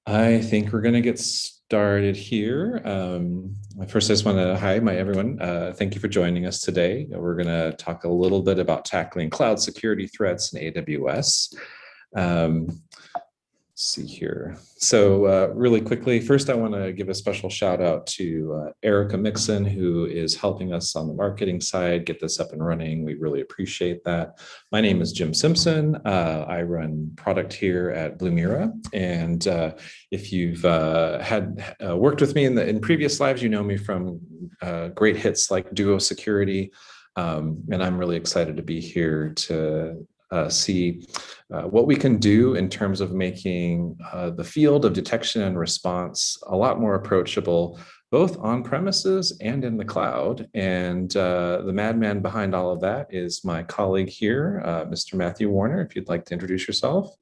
I think we're going to get started here. First, I just want to hi, everyone. Thank you for joining us today. We're going to talk a little bit about tackling cloud security threats in AWS. Um, Let's see here. So really quickly, first I want to give a special shout out to Erica Mixon, who is helping us on the marketing side get this up and running. We really appreciate that. My name is Jim Simpson. I run product here at Blumira. And if you've had worked with me in previous lives, you know me from great hits like Duo Security. And I'm really excited to be here to see what we can do in terms of making the field of detection and response a lot more approachable, both on premises and in the cloud. And the madman behind all of that is my colleague here, Mr. Matthew Warner. If you'd like to introduce yourself.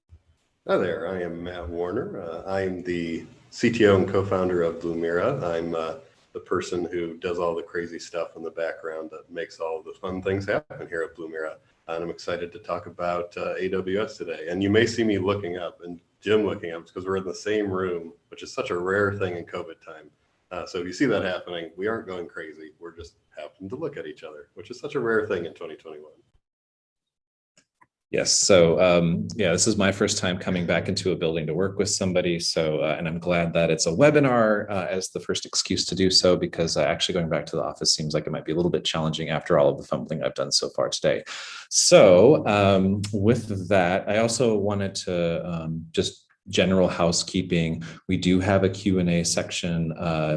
Hi there, I am Matt Warner. I'm the CTO and co-founder of Blumira. I'm the person who does all the crazy stuff in the background that makes all the fun things happen here at Blumira. And I'm excited to talk about AWS today. And you may see me looking up and Jim looking up because we're in the same room, which is such a rare thing in COVID time. So if you see that happening, we aren't going crazy. We're just happening to look at each other, which is such a rare thing in 2021. Yes. So yeah, this is my first time coming back into a building to work with somebody. So, and I'm glad that it's a webinar as the first excuse to do so, because actually going back to the office seems like it might be a little bit challenging after all of the fumbling I've done so far today. So with that, I also wanted to just general housekeeping. We do have a Q&A section,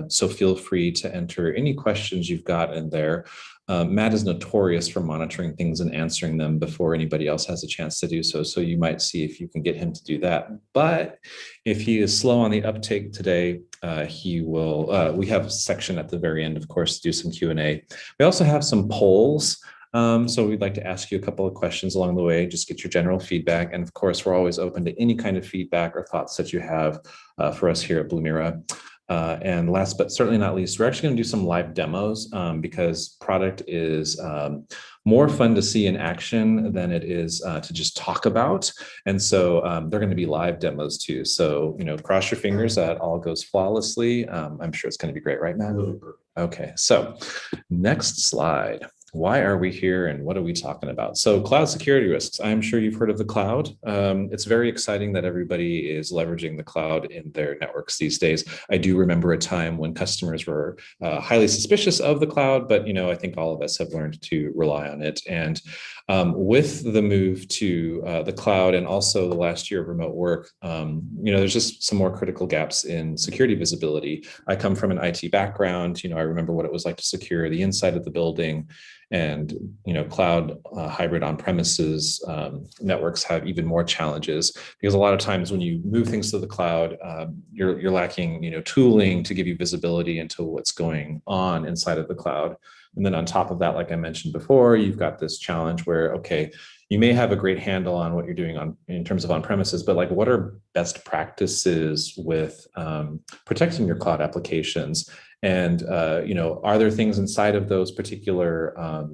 so feel free to enter any questions you've got in there. Matt is notorious for monitoring things and answering them before anybody else has a chance to do so. So you might see if you can get him to do that. But if he is slow on the uptake today, he will, we have a section at the very end, of course, to do some Q&A. We also have some polls. So we'd like to ask you a couple of questions along the way, just get your general feedback. And of course, we're always open to any kind of feedback or thoughts that you have for us here at Blumira. And last but certainly not least, we're actually going to do some live demos because product is more fun to see in action than it is to just talk about. And so they're going to be live demos too. So, you know, cross your fingers that all goes flawlessly. I'm sure it's going to be great, right, Matt? Okay, so next slide. Why are we here and what are we talking about? So cloud security risks. I'm sure you've heard of the cloud. It's very exciting that everybody is leveraging the cloud in their networks these days. I do remember a time when customers were highly suspicious of the cloud, but you know, I think all of us have learned to rely on it. And with the move to the cloud and also the last year of remote work, you know, there's just some more critical gaps in security visibility. I come from an IT background. You know, I remember what it was like to secure the inside of the building. And you know, cloud hybrid on-premises networks have even more challenges because a lot of times when you move things to the cloud, you're lacking tooling to give you visibility into what's going on inside of the cloud. And then on top of that, like I mentioned before, you've got this challenge where, okay, you may have a great handle on what you're doing in terms of on-premises, but like what are best practices with protecting your cloud applications? And are there things inside of those particular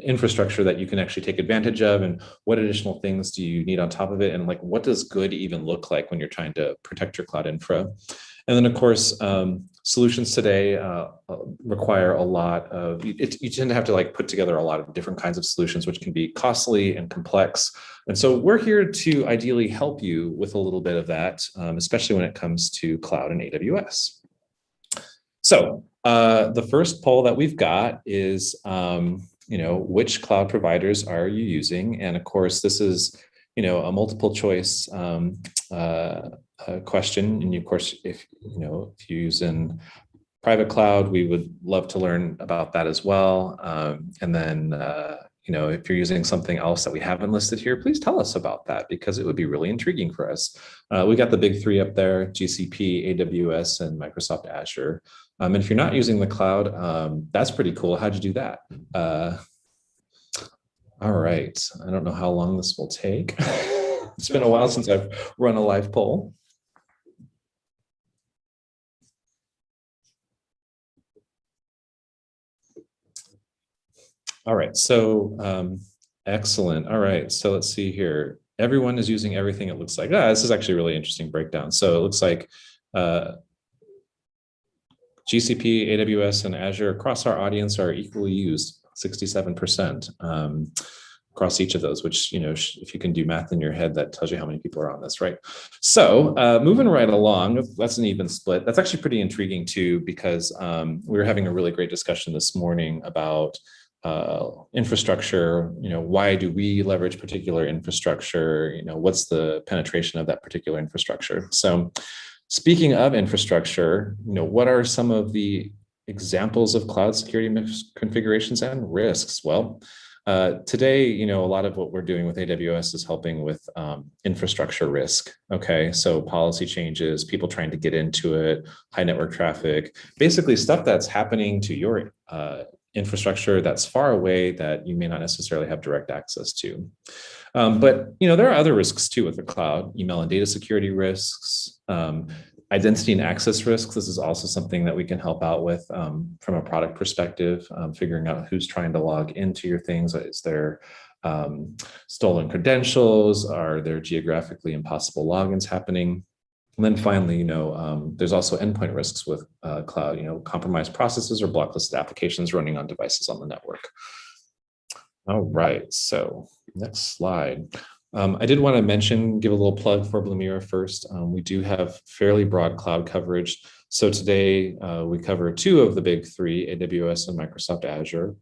infrastructure that you can actually take advantage of? And what additional things do you need on top of it? And like, what does good even look like when you're trying to protect your cloud infra? And then, of course, solutions today require a lot of, you tend to have to like put together a lot of different kinds of solutions, which can be costly and complex. And so we're here to ideally help you with a little bit of that, especially when it comes to cloud and AWS. So the first poll that we've got is, which cloud providers are you using? And of course, this is, a multiple choice question. And of course, if you're using private cloud, we would love to learn about that as well. And then, if you're using something else that we haven't listed here, please tell us about that because it would be really intriguing for us. We got the big three up there: GCP, AWS, and Microsoft Azure. And if you're not using the cloud, that's pretty cool. How'd you do that? All right. I don't know how long this will take. It's been a while since I've run a live poll. All right, so excellent. All right, so let's see here. everyone is using everything. It looks like, this is actually a really interesting breakdown. So it looks like GCP, AWS, and Azure across our audience are equally used, 67% across each of those, which, if you can do math in your head, that tells you how many people are on this, right? So moving right along, that's an even split. That's actually pretty intriguing too, because we were having a really great discussion this morning about infrastructure. Why do we leverage particular infrastructure? What's the penetration of that particular infrastructure? So speaking of infrastructure, what are some of the examples of cloud security misconfigurations and risks? Well, today, a lot of what we're doing with AWS is helping with infrastructure risk. Okay, so policy changes, people trying to get into it, high network traffic, basically stuff that's happening to your infrastructure that's far away that you may not necessarily have direct access to. But there are other risks too with the cloud: email and data security risks, identity and access risks. This is also something that we can help out with from a product perspective, figuring out who's trying to log into your things. Is there stolen credentials? Are there geographically impossible logins happening? And then finally, there's also endpoint risks with cloud, compromised processes or blacklisted applications running on devices on the network. All right, so next slide. I did want to give a little plug for Blumira first. We do have fairly broad cloud coverage. So today we cover two of the big three, AWS and Microsoft Azure.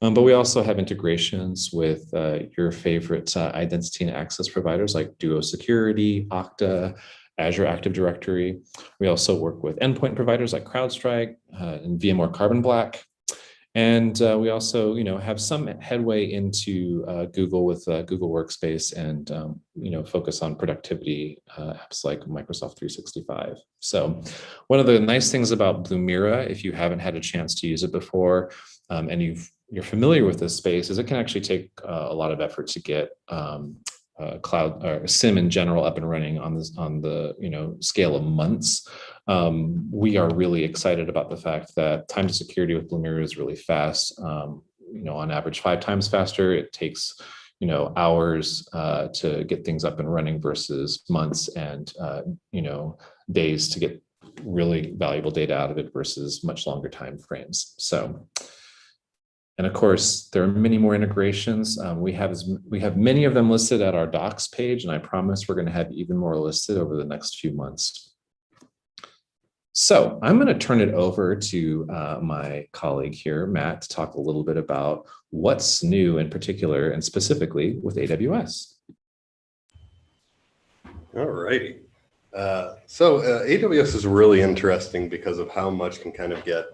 But we also have integrations with your favorite identity and access providers like Duo Security, Okta, Azure Active Directory. We also work with endpoint providers like CrowdStrike and VMware Carbon Black. And we also, have some headway into Google with Google Workspace and, focus on productivity apps like Microsoft 365. So one of the nice things about Blumira, if you haven't had a chance to use it before and you're familiar with this space, is it can actually take a lot of effort to get cloud or SIM in general up and running on the scale of months. We are really excited about the fact that time to security with Blumira is really fast. On average 5 times faster. It takes hours to get things up and running versus months and days to get really valuable data out of it versus much longer time frames. So. And of course, there are many more integrations. We have many of them listed at our docs page, and I promise we're going to have even more listed over the next few months. So I'm going to turn it over to my colleague here, Matt, to talk a little bit about what's new in particular and specifically with AWS. All righty. So AWS is really interesting because of how much can kind of get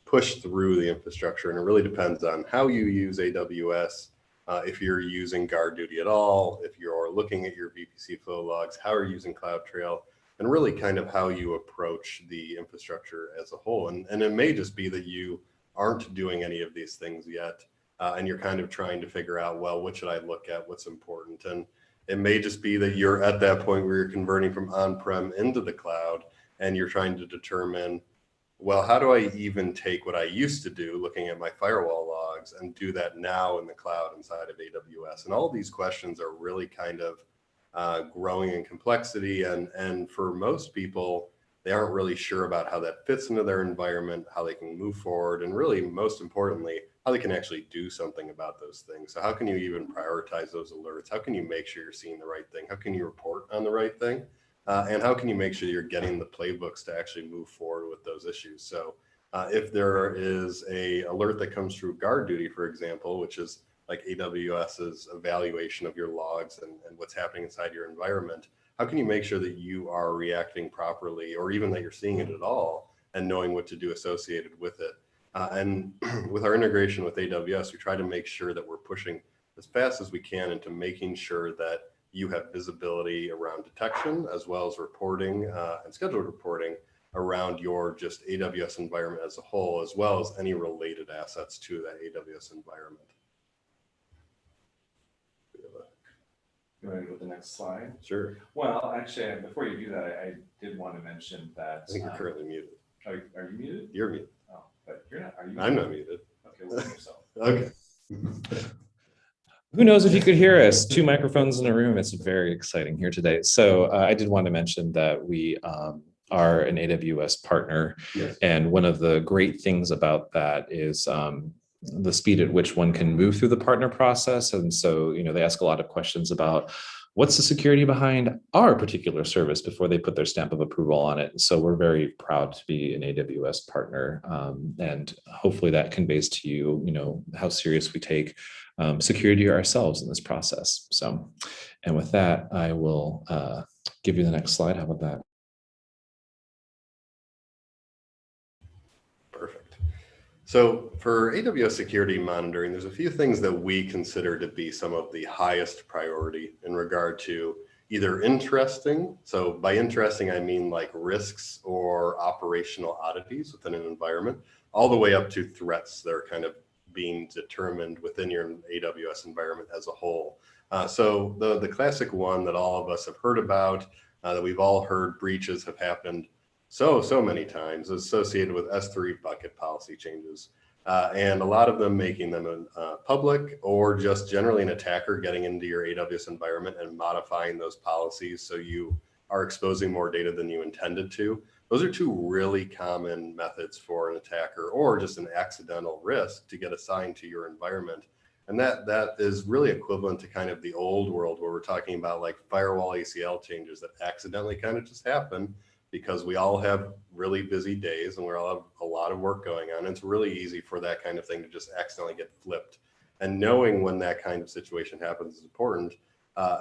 push through the infrastructure, and it really depends on how you use AWS. If you're using GuardDuty at all, if you're looking at your VPC flow logs, how you're using CloudTrail, and really kind of how you approach the infrastructure as a whole. And it may just be that you aren't doing any of these things yet, and you're kind of trying to figure out, well, what should I look at? What's important? And it may just be that you're at that point where you're converting from on-prem into the cloud, and you're trying to determine, well, how do I even take what I used to do looking at my firewall logs and do that now in the cloud inside of AWS? And all of these questions are really kind of growing in complexity. And for most people, they aren't really sure about how that fits into their environment, how they can move forward, and really, most importantly, how they can actually do something about those things. So how can you even prioritize those alerts? How can you make sure you're seeing the right thing? How can you report on the right thing? And how can you make sure you're getting the playbooks to actually move forward with those issues? So if there is a alert that comes through GuardDuty, for example, which is like AWS's evaluation of your logs and what's happening inside your environment, how can you make sure that you are reacting properly, or even that you're seeing it at all and knowing what to do associated with it? And with our integration with AWS, we try to make sure that we're pushing as fast as we can into making sure that you have visibility around detection, as well as reporting and scheduled reporting around your just AWS environment as a whole, as well as any related assets to that AWS environment. You want to go to the next slide? Sure. Well, actually, before you do that, I did want to mention that. I think you're currently muted. Are you muted? You're muted. Oh, but you're not. Are you? I'm not muted. Okay, well, yourself. Okay. Who knows if you could hear us? 2 microphones in a room. It's very exciting here today. So I did want to mention that we are an AWS partner. Yes. And one of the great things about that is the speed at which one can move through the partner process. And so, they ask a lot of questions about what's the security behind our particular service before they put their stamp of approval on it. And so we're very proud to be an AWS partner. And hopefully that conveys to you, how serious we take security ourselves in this process. So, and with that, I will give you the next slide. How about that? Perfect. So for AWS security monitoring, there's a few things that we consider to be some of the highest priority in regard to either interesting. So by interesting, I mean like risks or operational oddities within an environment, all the way up to threats that are kind of being determined within your AWS environment as a whole. So the classic one that all of us have heard about, that we've all heard breaches have happened so many times, is associated with S3 bucket policy changes. And a lot of them making them public, or just generally an attacker getting into your AWS environment and modifying those policies so you are exposing more data than you intended to. Those are 2 really common methods for an attacker, or just an accidental risk to get assigned to your environment. And that is really equivalent to kind of the old world where we're talking about like firewall ACL changes that accidentally kind of just happen because we all have really busy days and we all have a lot of work going on. It's really easy for that kind of thing to just accidentally get flipped. And knowing when that kind of situation happens is important.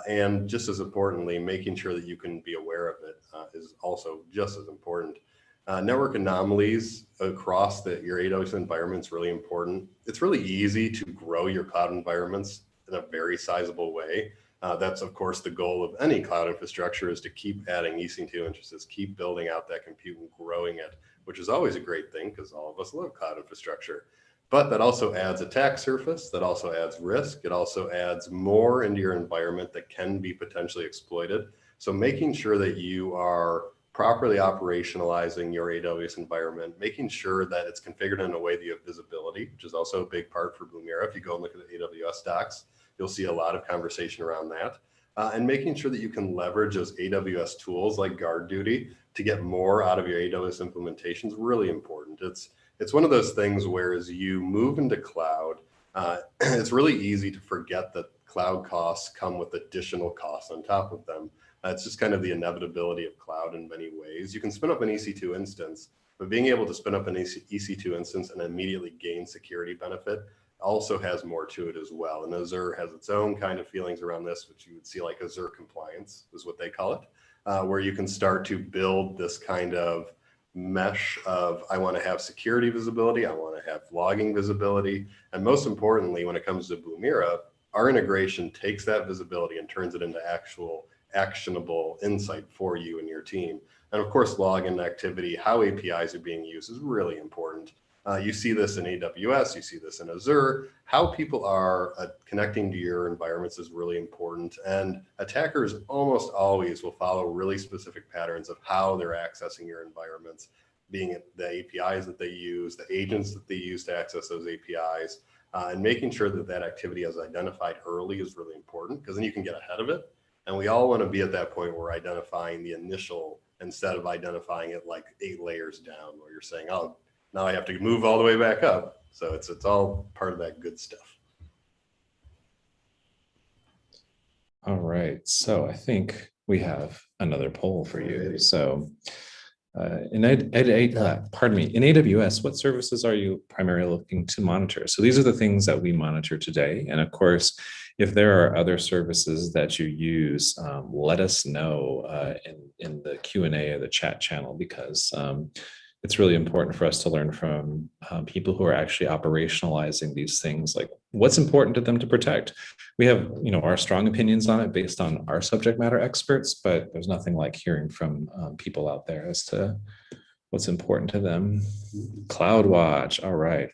And just as importantly, making sure that you can be aware of it is also just as important. Network anomalies across your AWS environment is really important. It's really easy to grow your cloud environments in a very sizable way. That's of course the goal of any cloud infrastructure, is to keep adding EC2 instances, keep building out that compute and growing it, which is always a great thing because all of us love cloud infrastructure. But that also adds attack surface, that also adds risk, it also adds more into your environment that can be potentially exploited. So making sure that you are properly operationalizing your AWS environment, making sure that it's configured in a way that you have visibility, which is also a big part for Blumira. If you go and look at the AWS docs, you'll see a lot of conversation around that. And making sure that you can leverage those AWS tools like GuardDuty to get more out of your AWS implementation is really important. It's one of those things where as you move into cloud, it's really easy to forget that cloud costs come with additional costs on top of them. It's just kind of the inevitability of cloud in many ways. You can spin up an EC2 instance, but being able to spin up an EC2 instance and immediately gain security benefit also has more to it as well. And Azure has its own kind of feelings around this, which you would see like Azure compliance is what they call it, where you can start to build this kind of mesh of, I want to have security visibility, I want to have logging visibility. And most importantly, when it comes to Blumira, our integration takes that visibility and turns it into actual actionable insight for you and your team. And of course, login activity, how APIs are being used is really important. You see this in AWS, you see this in Azure. How people are connecting to your environments is really important. And attackers almost always will follow really specific patterns of how they're accessing your environments, being it the APIs that they use, the agents that they use to access those APIs, and making sure that that activity is identified early is really important, because then you can get ahead of it. And we all want to be at that point where we're identifying the initial instead of identifying it like 8 layers down, where you're saying, oh, now I have to move all the way back up. So it's all part of that good stuff. All right. So I think we have another poll for you. So in AWS, what services are you primarily looking to monitor? So these are the things that we monitor today. And of course, if there are other services that you use, let us know in the Q&A or the chat channel, because it's really important for us to learn from people who are actually operationalizing these things, like what's important to them to protect. We have, our strong opinions on it based on our subject matter experts, but there's nothing like hearing from people out there as to what's important to them. CloudWatch, all right.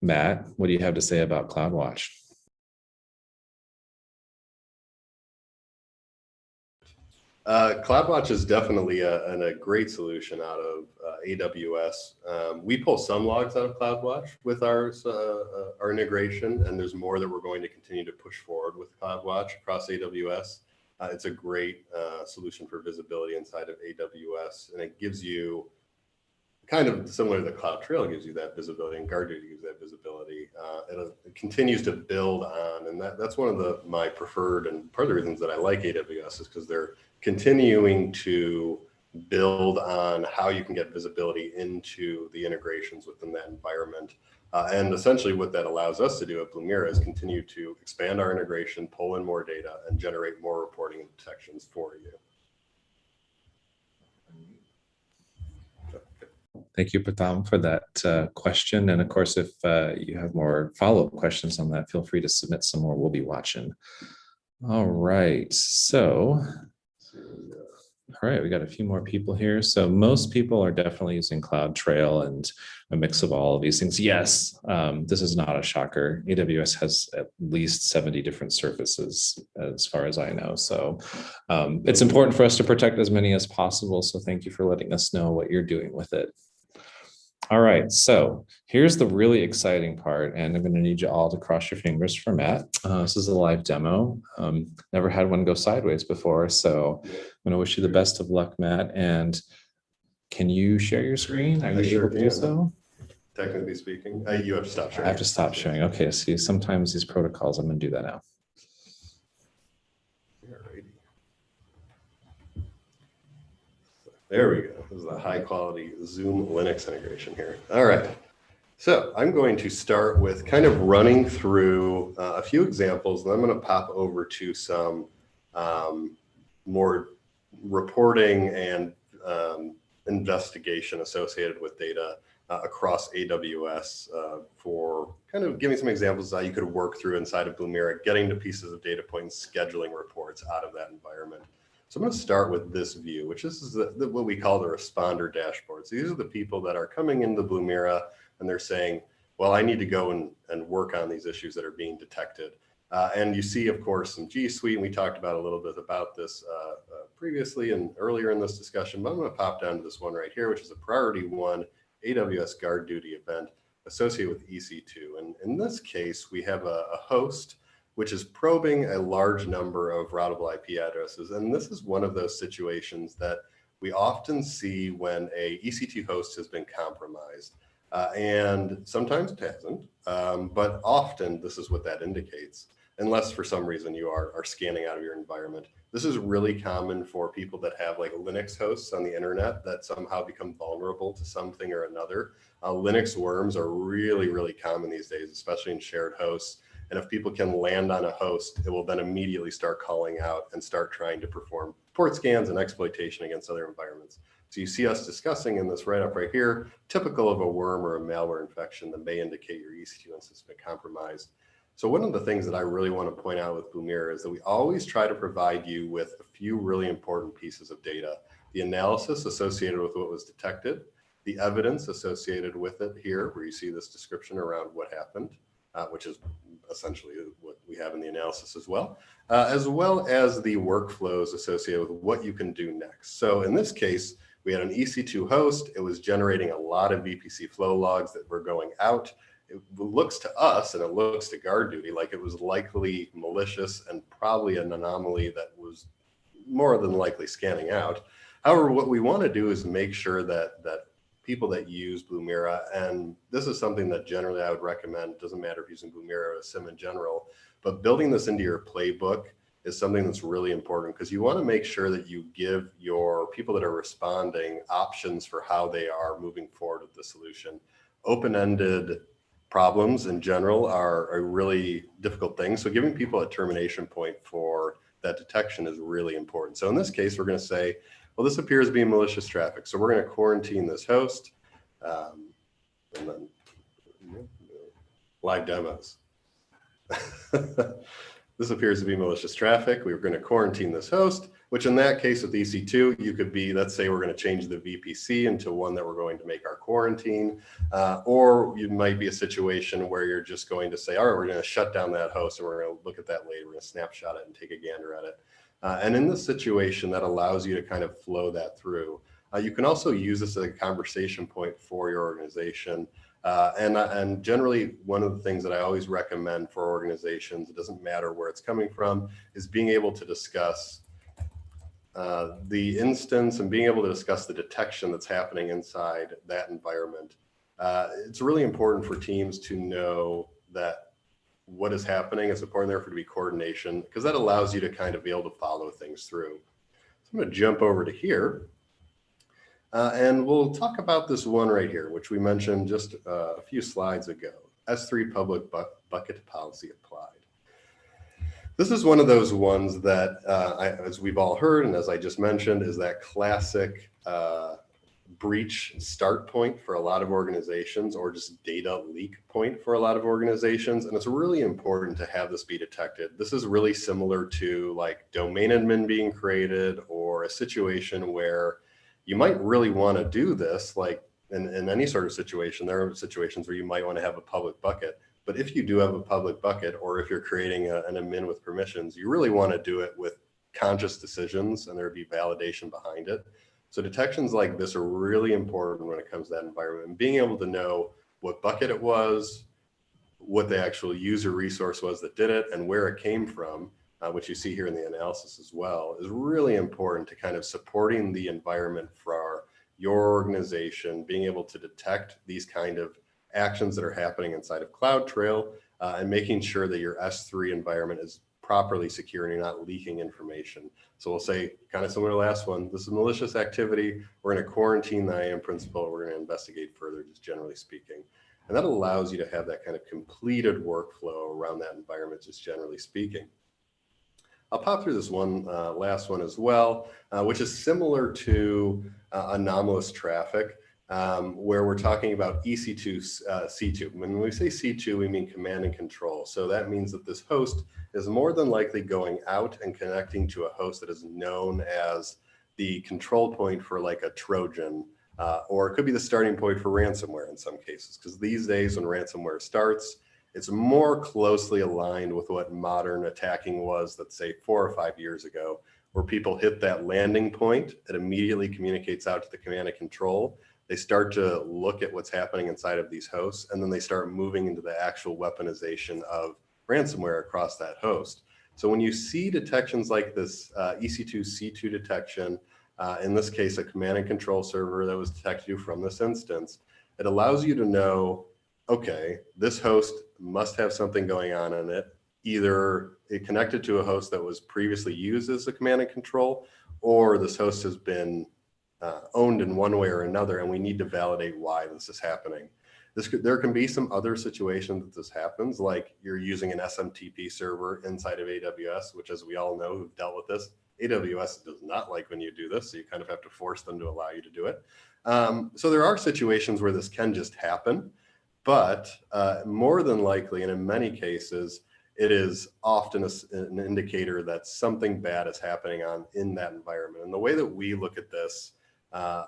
Matt, what do you have to say about CloudWatch? CloudWatch is definitely a great solution out of AWS. We pull some logs out of CloudWatch with our integration, and there's more that we're going to continue to push forward with CloudWatch across AWS. It's a great solution for visibility inside of AWS, and it gives you kind of similar to the CloudTrail gives you that visibility, and GuardDuty gives that visibility. It continues to build on, and that's one of my preferred, and part of the reasons that I like AWS is because they're continuing to build on how you can get visibility into the integrations within that environment. And essentially what that allows us to do at Blumira is continue to expand our integration, pull in more data, and generate more reporting and detections for you. Thank you, Pratham, for that question. And of course, if you have more follow-up questions on that, feel free to submit some more. We'll be watching. All right. So, all right, we got a few more people here. So most people are definitely using CloudTrail and a mix of all of these things. Yes, this is not a shocker. AWS has at least 70 different services as far as I know. So it's important for us to protect as many as possible. So thank you for letting us know what you're doing with it. All right, so here's the really exciting part, and I'm going to need you all to cross your fingers for Matt. This is a live demo. Never had one go sideways before, so I'm going to wish you the best of luck, Matt. And can you share your screen? Are you able to do so? Technically speaking, you have to stop sharing. I have to stop sharing. Okay, see, sometimes these protocols, I'm going to do that now. There we go. This is a high quality Zoom Linux integration here. All right. So I'm going to start with kind of running through a few examples, and I'm going to pop over to some more reporting and investigation associated with data across AWS for kind of giving some examples of how you could work through inside of Blumira, getting to pieces of data points, scheduling reports out of that environment. So I'm going to start with this view, which is what we call the responder dashboards. These are the people that are coming into Blumira and they're saying, well, I need to go and work on these issues that are being detected. And you see, of course, some G Suite, and we talked about a little bit about this previously and earlier in this discussion, but I'm going to pop down to this one right here, which is a priority one AWS GuardDuty event associated with EC2. And in this case, we have a host which is probing a large number of routable IP addresses. And this is one of those situations that we often see when a EC2 host has been compromised. And sometimes it hasn't, but often this is what that indicates, unless for some reason you are scanning out of your environment. This is really common for people that have like Linux hosts on the internet that somehow become vulnerable to something or another. Linux worms are really, really common these days, especially in shared hosts. And if people can land on a host, it will then immediately start calling out and start trying to perform port scans and exploitation against other environments. So you see us discussing in this write-up right here, typical of a worm or a malware infection that may indicate your EC2 instance has been compromised. So one of the things that I really want to point out with Blumira is that we always try to provide you with a few really important pieces of data. The analysis associated with what was detected, the evidence associated with it here, where you see this description around what happened, which is essentially what we have in the analysis as well as the workflows associated with what you can do next. So in this case, we had an EC2 host. It was generating a lot of VPC flow logs that were going out. It looks to us, and it looks to GuardDuty, like it was likely malicious and probably an anomaly that was more than likely scanning out. However, what we want to do is make sure that people that use Blumira, and this is something that generally I would recommend, doesn't matter if you're using Blumira or a SIM in general, but building this into your playbook is something that's really important because you want to make sure that you give your people that are responding options for how they are moving forward with the solution. Open-ended problems in general are a really difficult thing. So giving people a termination point for that detection is really important. So in this case, we're going to say, well, this appears to be malicious traffic. So we're going to quarantine this host and then live demos. This appears to be malicious traffic. We're going to quarantine this host, which in that case with EC2, you could be, let's say we're going to change the VPC into one that we're going to make our quarantine, or you might be a situation where you're just going to say, all right, we're going to shut down that host and we're going to look at that later. We're going to snapshot it and take a gander at it. And in this situation, that allows you to kind of flow that through. You can also use this as a conversation point for your organization. And generally, one of the things that I always recommend for organizations, it doesn't matter where it's coming from, is being able to discuss the instance and being able to discuss the detection that's happening inside that environment. It's really important for teams to know that what is happening. It's important there for to be coordination, because that allows you to kind of be able to follow things through. So I'm going to jump over to here. And we'll talk about this one right here, which we mentioned just a few slides ago, S3 public bucket policy applied. This is one of those ones that, as we've all heard, and as I just mentioned, is that classic breach start point for a lot of organizations, or just data leak point for a lot of organizations. And it's really important to have this be detected. This is really similar to like domain admin being created, or a situation where you might really want to do this, like in any sort of situation. There are situations where you might want to have a public bucket. But if you do have a public bucket, or if you're creating an admin with permissions, you really want to do it with conscious decisions, and there'd be validation behind it. So detections like this are really important when it comes to that environment. And being able to know what bucket it was, what the actual user resource was that did it, and where it came from, which you see here in the analysis as well, is really important to kind of supporting the environment for your organization, being able to detect these kind of actions that are happening inside of CloudTrail, and making sure that your S3 environment is properly secure and you're not leaking information. So we'll say, kind of similar to the last one, this is malicious activity. We're going to quarantine the IAM principal. We're going to investigate further, just generally speaking. And that allows you to have that kind of completed workflow around that environment, just generally speaking. I'll pop through this one, last one as well, which is similar to anomalous traffic, where we're talking about EC2, C2. When we say C2, we mean command and control. So that means that this host is more than likely going out and connecting to a host that is known as the control point for like a Trojan, or it could be the starting point for ransomware in some cases, because these days when ransomware starts, it's more closely aligned with what modern attacking was, let's say 4 or 5 years ago, where people hit that landing point. It immediately communicates out to the command and control. They start to look at what's happening inside of these hosts, and then they start moving into the actual weaponization of ransomware across that host. So when you see detections like this EC2, C2 detection, in this case, a command and control server that was detected you from this instance, it allows you to know, okay, this host must have something going on in it. Either it connected to a host that was previously used as a command and control, or this host has been owned in one way or another, and we need to validate why this is happening. There can be some other situations that this happens, like you're using an SMTP server inside of AWS, which, as we all know who've dealt with this, AWS does not like when you do this, so you kind of have to force them to allow you to do it. So there are situations where this can just happen, but more than likely, and in many cases, it is often an indicator that something bad is happening in that environment. And the way that we look at this,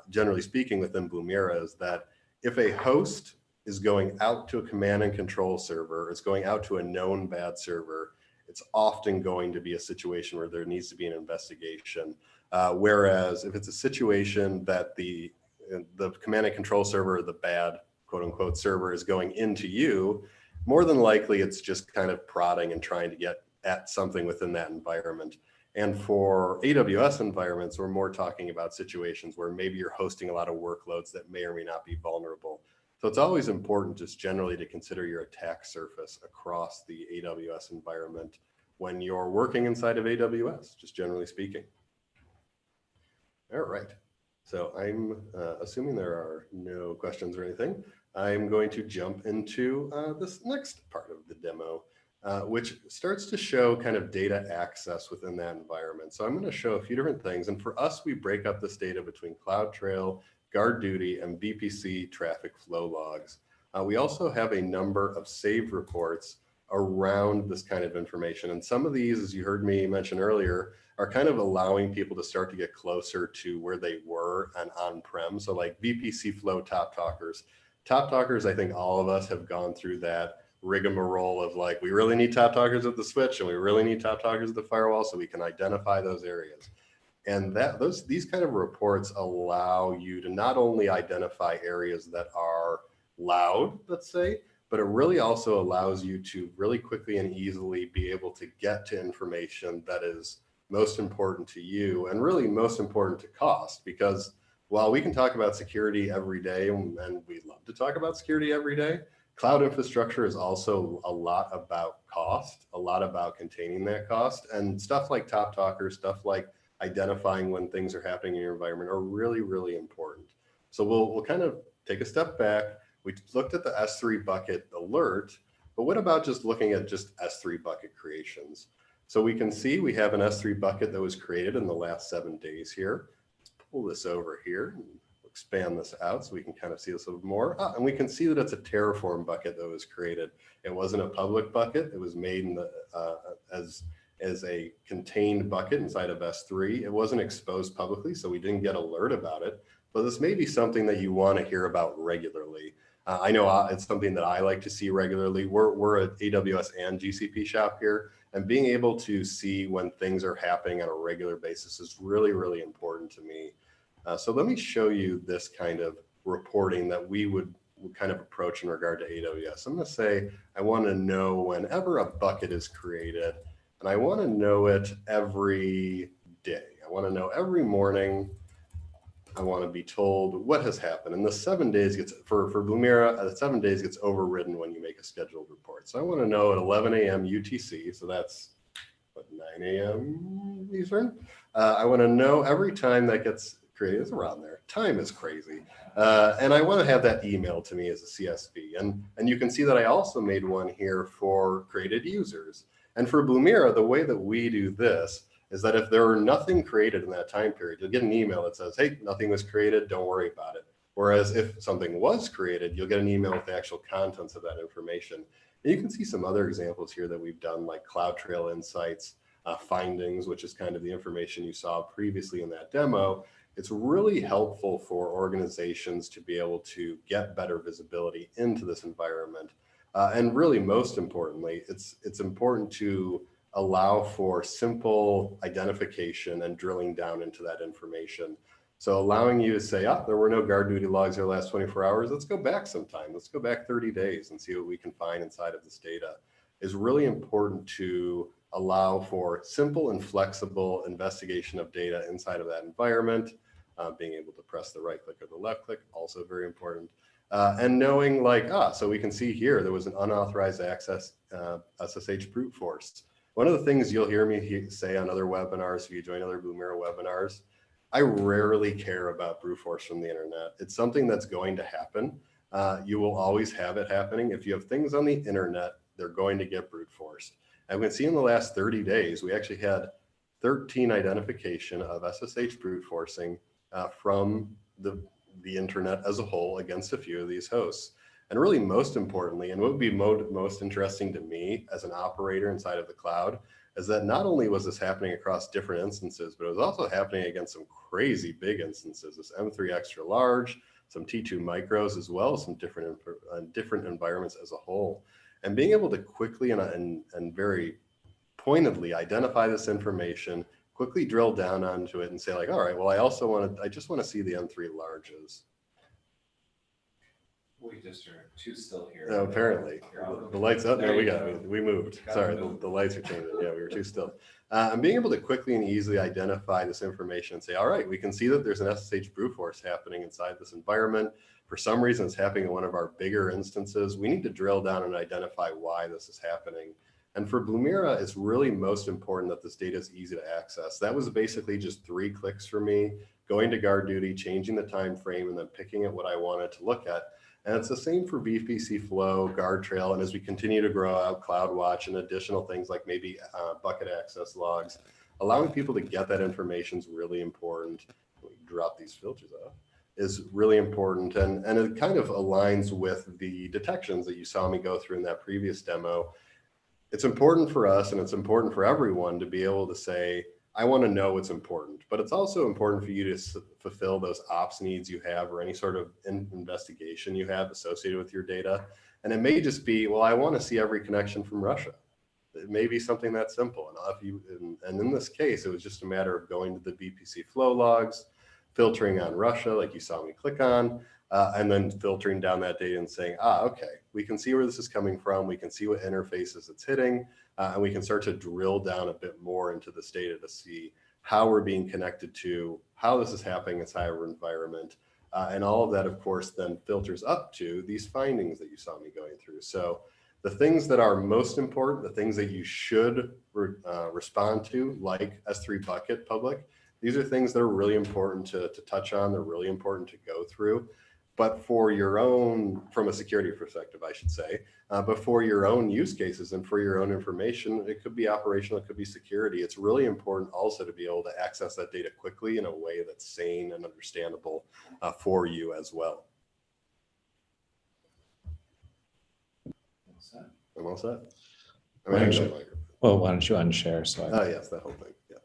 generally speaking within Blumira, is that if a host is going out to a command and control server, it's going out to a known bad server, it's often going to be a situation where there needs to be an investigation. Whereas if it's a situation that the command and control server, the bad quote unquote server, is going into you, more than likely it's just kind of prodding and trying to get at something within that environment. And for AWS environments, we're more talking about situations where maybe you're hosting a lot of workloads that may or may not be vulnerable. So it's always important just generally to consider your attack surface across the AWS environment when you're working inside of AWS, just generally speaking. All right. So I'm assuming there are no questions or anything. I'm going to jump into this next part of the demo, which starts to show kind of data access within that environment. So I'm going to show a few different things. And for us, we break up this data between CloudTrail, GuardDuty, and VPC traffic flow logs. We also have a number of saved reports around this kind of information. And some of these, as you heard me mention earlier, are kind of allowing people to start to get closer to where they were on-prem. So like VPC flow top talkers. Top talkers, I think all of us have gone through that rigmarole of like, we really need top talkers at the switch and we really need top talkers at the firewall so we can identify those areas. And these kind of reports allow you to not only identify areas that are loud, let's say, but it really also allows you to really quickly and easily be able to get to information that is most important to you and really most important to cost. Because while we can talk about security every day, and we love to talk about security every day, cloud infrastructure is also a lot about cost, a lot about containing that cost, and stuff like top talkers, stuff like identifying when things are happening in your environment are really, really important. So we'll kind of take a step back. We looked at the S3 bucket alert, but what about just looking at just S3 bucket creations? So we can see we have an S3 bucket that was created in the last 7 days here. Let's pull this over here and expand this out so we can kind of see this a little more. And we can see that it's a Terraform bucket that was created. It wasn't a public bucket. It was made in the, as a contained bucket inside of S3. It wasn't exposed publicly, so we didn't get alert about it. But this may be something that you want to hear about regularly. I know it's something that I like to see regularly. We're an AWS and GCP shop here, and being able to see when things are happening on a regular basis is really, really important to me. So let me show you this kind of reporting that we would kind of approach in regard to AWS. I'm going to say I want to know whenever a bucket is created, and I want to know it every day. I want to know every morning. I want to be told what has happened. And the 7 days gets, for Blumira, the 7 days gets overridden when you make a scheduled report. So I want to know at 11 a.m. UTC, so that's what, 9 a.m. Eastern. I want to know every time that gets created. It's around there. Time is crazy. And I want to have that emailed to me as a CSV. And you can see that I also made one here for created users. And for Blumira, the way that we do this is that if there were nothing created in that time period, you'll get an email that says, hey, nothing was created, don't worry about it. Whereas if something was created, you'll get an email with the actual contents of that information. And you can see some other examples here that we've done, like CloudTrail Insights, findings, which is kind of the information you saw previously in that demo. It's really helpful for organizations to be able to get better visibility into this environment. And really, most importantly, it's important to allow for simple identification and drilling down into that information. So allowing you to say, there were no guard duty logs here the last 24 hours. Let's go back sometime. Let's go back 30 days and see what we can find inside of this data is really important to allow for simple and flexible investigation of data inside of that environment. Being able to press the right click or the left click, also very important. And knowing like, so we can see here, there was an unauthorized access SSH brute force. One of the things you'll hear me say on other webinars, if you join other Blumira webinars, I rarely care about brute force from the internet. It's something that's going to happen. You will always have it happening. If you have things on the internet, they're going to get brute forced. And we can see in the last 30 days, we actually had 13 identification of SSH brute forcing from the internet as a whole against a few of these hosts. And really, most importantly, and what would be most interesting to me as an operator inside of the cloud, is that not only was this happening across different instances, but it was also happening against some crazy big instances, this M3 extra large, some T2 micros, as well as some different environments as a whole. And being able to quickly and very pointedly identify this information, quickly drill down onto it and say like, all right, well, I just want to see the M3 larges. We just are too still here. No, apparently. The lights up. No, we moved. Sorry, the lights are changing. Yeah, we were too still. And being able to quickly and easily identify this information and say, all right, we can see that there's an SSH brute force happening inside this environment. For some reason, it's happening in one of our bigger instances. We need to drill down and identify why this is happening. And for Blumira, it's really most important that this data is easy to access. That was basically just 3 clicks for me, going to guard duty, changing the time frame, and then picking at what I wanted to look at. And it's the same for VPC Flow, GuardTrail, and as we continue to grow out CloudWatch and additional things like maybe bucket access logs, allowing people to get that information is really important. We drop these filters off. Is really important, and it kind of aligns with the detections that you saw me go through in that previous demo. It's important for us, and it's important for everyone to be able to say, I want to know what's important, but it's also important for you to fulfill those ops needs you have or any sort of investigation you have associated with your data. And it may just be, well, I want to see every connection from Russia. It may be something that simple. And in this case, it was just a matter of going to the VPC flow logs, filtering on Russia, like you saw me click on, and then filtering down that data and saying, okay, we can see where this is coming from. We can see what interfaces it's hitting, and we can start to drill down a bit more into this data to see how we're being connected to, how this is happening inside our environment. And all of that, of course, then filters up to these findings that you saw me going through. So the things that are most important, the things that you should respond to, like S3 bucket public, these are things that are really important to touch on. They're really important to go through. But for your own, from a security perspective, I should say, but for your own use cases and for your own information, it could be operational, it could be security. It's really important also to be able to access that data quickly in a way that's sane and understandable for you as well. I'm all set. Well, why don't you unshare? So yes, that whole thing. Yeah.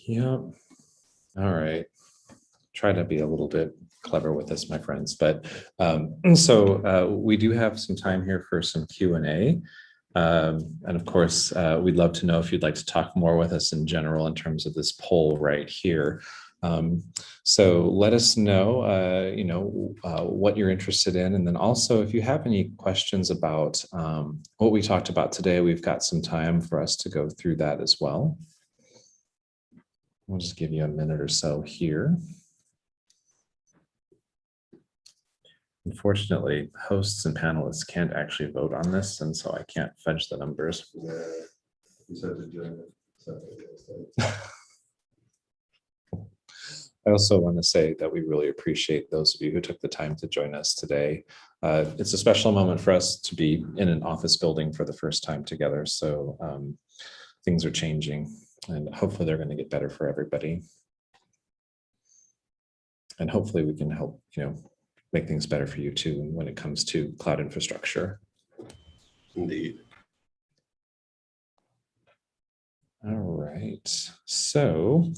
Yep. All right. Try to be a little bit clever with this, my friends. But we do have some time here for some Q&A. And of course, we'd love to know if you'd like to talk more with us in general in terms of this poll right here. So let us know, what you're interested in. And then also, if you have any questions about what we talked about today, we've got some time for us to go through that as well. We'll just give you a minute or so here. Unfortunately, hosts and panelists can't actually vote on this, and so I can't fudge the numbers. I also want to say that we really appreciate those of you who took the time to join us today. It's a special moment for us to be in an office building for the first time together, so things are changing, and hopefully they're going to get better for everybody. And hopefully we can help, make things better for you too when it comes to cloud infrastructure. Indeed. All right, so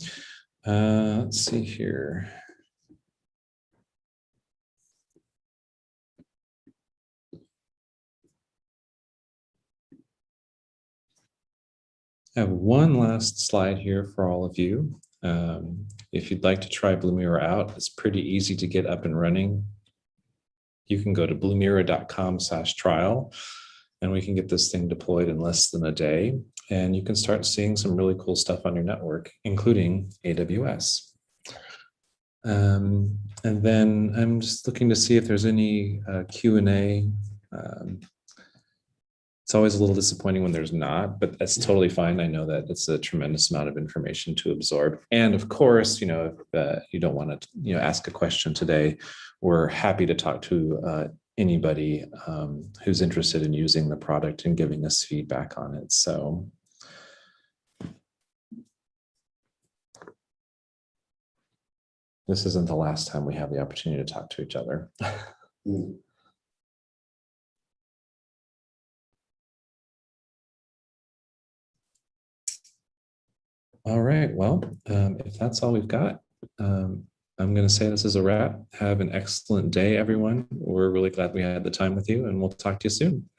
let's see here. I have one last slide here for all of you. If you'd like to try Blumira out, it's pretty easy to get up and running. You can go to blumira.com/trial, and we can get this thing deployed in less than a day. And you can start seeing some really cool stuff on your network, including AWS. And then I'm just looking to see if there's any Q&A. It's always a little disappointing when there's not, but that's totally fine. I know that it's a tremendous amount of information to absorb. And of course, if you don't want to, ask a question today, we're happy to talk to anybody who's interested in using the product and giving us feedback on it. So this isn't the last time we have the opportunity to talk to each other. All right, well, if that's all we've got, I'm going to say this is a wrap. Have an excellent day, everyone. We're really glad we had the time with you, and we'll talk to you soon.